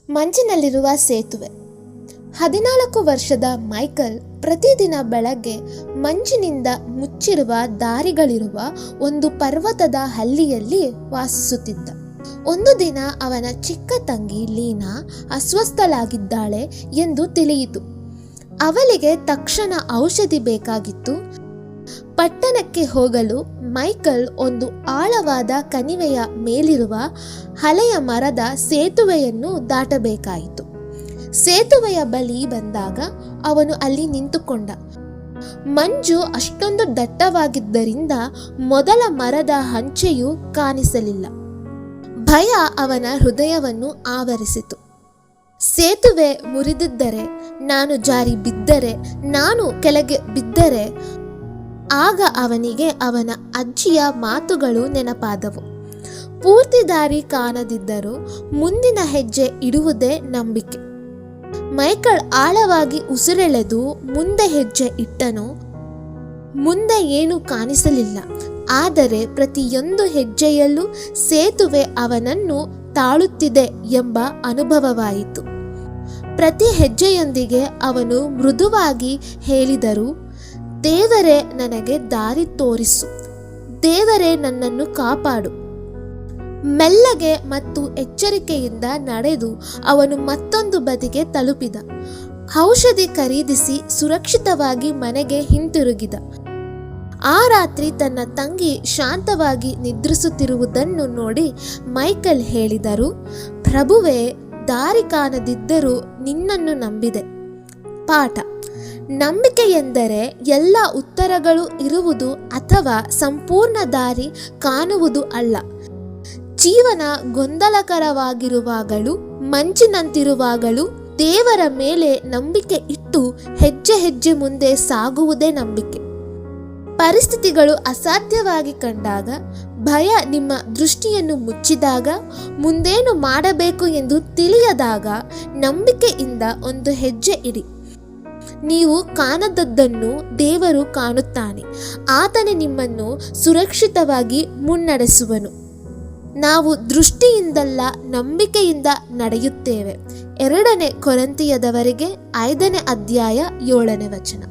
ಮಂಜಿನಲ್ಲಿರುವ ಸೇತುವೆ. 14 ವರ್ಷದ ಮೈಕಲ್ ಪ್ರತಿದಿನ ಬೆಳಗ್ಗೆ ಮಂಜಿನಿಂದ ಮುಚ್ಚಿರುವ ದಾರಿಗಳಿರುವ ಒಂದು ಪರ್ವತದ ಹಳ್ಳಿಯಲ್ಲಿ ವಾಸಿಸುತ್ತಿದ್ದ. ಒಂದು ದಿನ ಅವನ ಚಿಕ್ಕ ತಂಗಿ ಲೀನಾ ಅಸ್ವಸ್ಥಳಾಗಿದ್ದಾಳೆ ಎಂದು ತಿಳಿಯಿತು. ಅವಳಿಗೆ ತಕ್ಷಣ ಔಷಧಿ ಬೇಕಾಗಿತ್ತು. ಪಟ್ಟಣಕ್ಕೆ ಹೋಗಲು ಮೈಕಲ್ ಒಂದು ಆಳವಾದ ಕಣಿವೆಯ ಮೇಲಿರುವ ಹಳೆಯ ಮರದ ಸೇತುವೆಯನ್ನು ದಾಟಬೇಕಾಯಿತು. ಸೇತುವೆಯ ಬಳಿ ಬಂದಾಗ ಅವನು ಅಲ್ಲಿ ನಿಂತುಕೊಂಡ. ಮಂಜು ಅಷ್ಟೊಂದು ದಟ್ಟವಾಗಿದ್ದರಿಂದ ಮೊದಲ ಮರದ ಹಂಚೆಯೂ ಕಾಣಿಸಲಿಲ್ಲ. ಭಯ ಅವನ ಹೃದಯವನ್ನು ಆವರಿಸಿತು. ಸೇತುವೆ ಮುರಿದಿದ್ದರೆ, ನಾನು ಜಾರಿ ಬಿದ್ದರೆ, ನಾನು ಕೆಳಗೆ ಬಿದ್ದರೆ? ಆಗ ಅವನಿಗೆ ಅವನ ಅಜ್ಜಿಯ ಮಾತುಗಳು ನೆನಪಾದವು. ಪೂರ್ತಿ ದಾರಿ ಕಾಣದಿದ್ದರೂ ಮುಂದಿನ ಹೆಜ್ಜೆ ಇಡುವುದೇ ನಂಬಿಕೆ. ಮೈಕಲ್ ಆಳವಾಗಿ ಉಸಿರೆಳೆದು ಮುಂದೆ ಹೆಜ್ಜೆ ಇಟ್ಟನು. ಮುಂದೆ ಏನೂ ಕಾಣಿಸಲಿಲ್ಲ. ಆದರೆ ಪ್ರತಿಯೊಂದು ಹೆಜ್ಜೆಯಲ್ಲೂ ಸೇತುವೆ ಅವನನ್ನು ತಾಳುತ್ತಿದೆ ಎಂಬ ಅನುಭವವಾಯಿತು. ಪ್ರತಿ ಹೆಜ್ಜೆಯೊಂದಿಗೆ ಅವನು ಮೃದುವಾಗಿ ಹೇಳಿದರು, ದೇವರೇ, ನನಗೆ ದಾರಿ ತೋರಿಸು. ದೇವರೇ, ನನ್ನನ್ನು ಕಾಪಾಡು. ಮೆಲ್ಲಗೆ ಮತ್ತು ಎಚ್ಚರಿಕೆಯಿಂದ ನಡೆದು ಅವನು ಮತ್ತೊಂದು ಬದಿಗೆ ತಲುಪಿದ. ಔಷಧಿ ಖರೀದಿಸಿ ಸುರಕ್ಷಿತವಾಗಿ ಮನೆಗೆ ಹಿಂತಿರುಗಿದ. ಆ ರಾತ್ರಿ ತನ್ನ ತಂಗಿ ಶಾಂತವಾಗಿ ನಿದ್ರಿಸುತ್ತಿರುವುದನ್ನು ನೋಡಿ ಮೈಕಲ್ ಹೇಳಿದರು, ಪ್ರಭುವೇ, ದಾರಿ ಕಾಣದಿದ್ದರೂ ನಿನ್ನನ್ನು ನಂಬಿದೆ. ಪಾಠ: ನಂಬಿಕೆ ಎಂದರೆ ಎಲ್ಲ ಉತ್ತರಗಳು ಇರುವುದು ಅಥವಾ ಸಂಪೂರ್ಣ ದಾರಿ ಕಾಣುವುದು ಅಲ್ಲ. ಜೀವನ ಗೊಂದಲಕರವಾಗಿರುವಾಗಲೂ ಮಂಜಿನಂತಿರುವಾಗಲೂ ದೇವರ ಮೇಲೆ ನಂಬಿಕೆ ಇಟ್ಟು ಹೆಜ್ಜೆ ಹೆಜ್ಜೆ ಮುಂದೆ ಸಾಗುವುದೇ ನಂಬಿಕೆ. ಪರಿಸ್ಥಿತಿಗಳು ಅಸಾಧ್ಯವಾಗಿ ಕಂಡಾಗ, ಭಯ ನಿಮ್ಮ ದೃಷ್ಟಿಯನ್ನು ಮುಚ್ಚಿದಾಗ, ಮುಂದೇನು ಮಾಡಬೇಕು ಎಂದು ತಿಳಿಯದಾಗ ನಂಬಿಕೆಯಿಂದ ಒಂದು ಹೆಜ್ಜೆ ಇಡಿ. ನೀವು ಕಾಣದದ್ದನ್ನು ದೇವರು ಕಾಣುತ್ತಾನೆ. ಆತನೇ ನಿಮ್ಮನ್ನು ಸುರಕ್ಷಿತವಾಗಿ ಮುನ್ನಡೆಸುವನು. ನಾವು ದೃಷ್ಟಿಯಿಂದಲ್ಲ, ನಂಬಿಕೆಯಿಂದ ನಡೆಯುತ್ತೇವೆ. 2 ಕೊರಿಂಥಿಯದವರಿಗೆ 5ನೇ ಅಧ್ಯಾಯ 7ನೇ ವಚನ.